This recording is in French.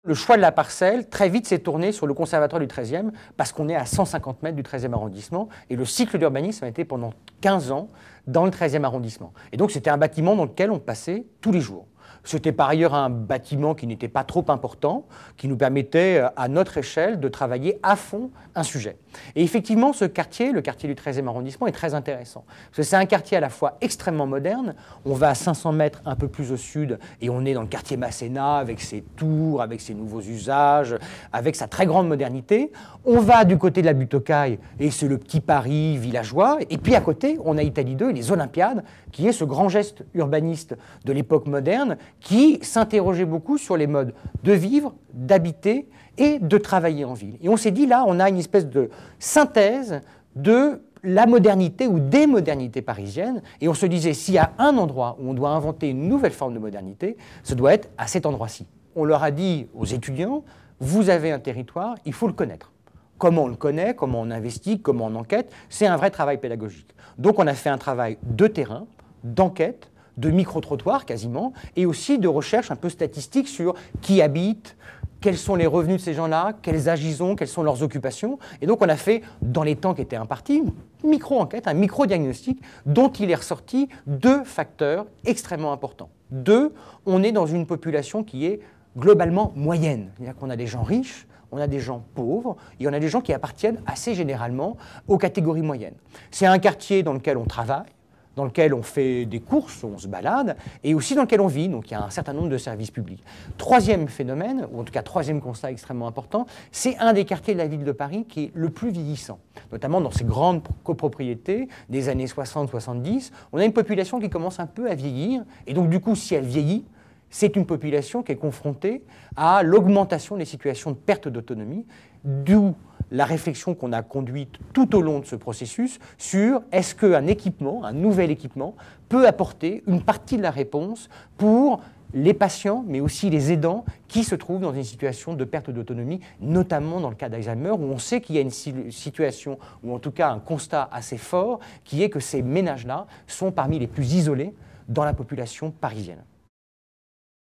Le choix de la parcelle, très vite, s'est tourné sur le conservatoire du 13e, parce qu'on est à 150 mètres du 13e arrondissement, et le cycle d'urbanisme a été pendant 15 ans dans le 13e arrondissement. Et donc, c'était un bâtiment dans lequel on passait tous les jours. C'était par ailleurs un bâtiment qui n'était pas trop important, qui nous permettait, à notre échelle, de travailler à fond un sujet. Et effectivement, ce quartier, le quartier du 13e arrondissement, est très intéressant. Parce que c'est un quartier à la fois extrêmement moderne, on va à 500 mètres un peu plus au sud, et on est dans le quartier Masséna, avec ses tours, avec ses nouveaux usages, avec sa très grande modernité. On va du côté de la butte aux Cailles, et c'est le petit Paris villageois. Et puis à côté, on a Italie 2 et les Olympiades, qui est ce grand geste urbaniste de l'époque moderne, qui s'interrogeait beaucoup sur les modes de vivre, d'habiter et de travailler en ville. Et on s'est dit, là, on a une espèce de synthèse de la modernité ou des modernités parisiennes, et on se disait, s'il y a un endroit où on doit inventer une nouvelle forme de modernité, ce doit être à cet endroit-ci. On leur a dit aux étudiants, vous avez un territoire, il faut le connaître. Comment on le connaît, comment on investit, comment on enquête, c'est un vrai travail pédagogique. Donc on a fait un travail de terrain, d'enquête, de micro-trottoirs quasiment, et aussi de recherche un peu statistique sur qui habite, quels sont les revenus de ces gens-là, quels âges ils ont, quelles sont leurs occupations. Et donc on a fait, dans les temps qui étaient impartis, une micro-enquête, un micro-diagnostic dont il est ressorti deux facteurs extrêmement importants. Deux, on est dans une population qui est globalement moyenne. C'est-à-dire qu'on a des gens riches, on a des gens pauvres, et on a des gens qui appartiennent assez généralement aux catégories moyennes. C'est un quartier dans lequel on travaille, dans lequel on fait des courses, on se balade, et aussi dans lequel on vit, donc il y a un certain nombre de services publics. Troisième phénomène, ou en tout cas troisième constat extrêmement important, c'est un des quartiers de la ville de Paris qui est le plus vieillissant, notamment dans ces grandes copropriétés des années 60-70. On a une population qui commence un peu à vieillir, et donc du coup, si elle vieillit, c'est une population qui est confrontée à l'augmentation des situations de perte d'autonomie, d'où la réflexion qu'on a conduite tout au long de ce processus sur est-ce qu'un équipement, un nouvel équipement, peut apporter une partie de la réponse pour les patients, mais aussi les aidants qui se trouvent dans une situation de perte d'autonomie, notamment dans le cas d'Alzheimer, où on sait qu'il y a une situation, ou en tout cas un constat assez fort, qui est que ces ménages-là sont parmi les plus isolés dans la population parisienne.